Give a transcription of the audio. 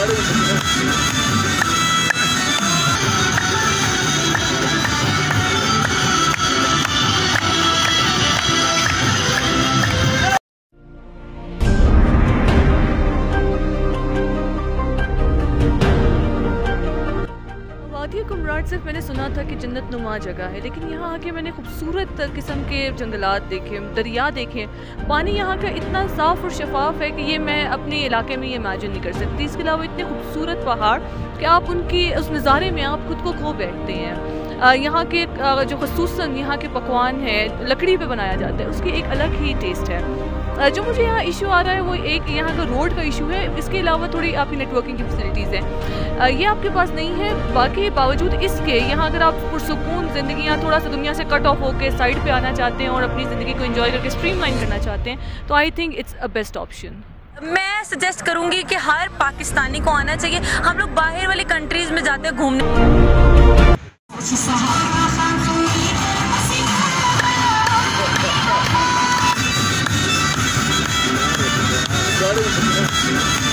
वादी कुमराट सिर्फ मैंने सुना था कि जन्नत नुमा जगह है, लेकिन यहाँ आके मैंने खूबसूरत किस्म के जंगलात देखे, दरिया देखे। पानी यहाँ का इतना साफ़ और शफाफ है कि ये मैं अपने इलाके में ये इमेजिन नहीं कर सकती। इसके अलावा इतने खूबसूरत पहाड़ कि आप उनकी उस नज़ारे में आप खुद को खो बैठते हैं। यहाँ के जो खसूसन यहाँ के पकवान है लकड़ी पे बनाया जाता है, उसकी एक अलग ही टेस्ट है। जो मुझे यहाँ इशू आ रहा है वो एक यहाँ का रोड का इशू है। इसके अलावा थोड़ी आपकी नेटवर्किंग की फैसिलिटीज़ हैं, ये आपके पास नहीं है। बाकी बावजूद इसके यहाँ अगर आप पुरसुकून ज़िंदगी यहाँ थोड़ा सा दुनिया से कट ऑफ होकर साइड पे आना चाहते हैं और अपनी ज़िंदगी को एंजॉय करके स्ट्रीमलाइन करना चाहते हैं, तो I think it's a best option. मैं सजेस्ट करूँगी कि हर पाकिस्तानी को आना चाहिए। हम लोग बाहर वाली कंट्रीज़ में जाते हैं घूमने। Got it.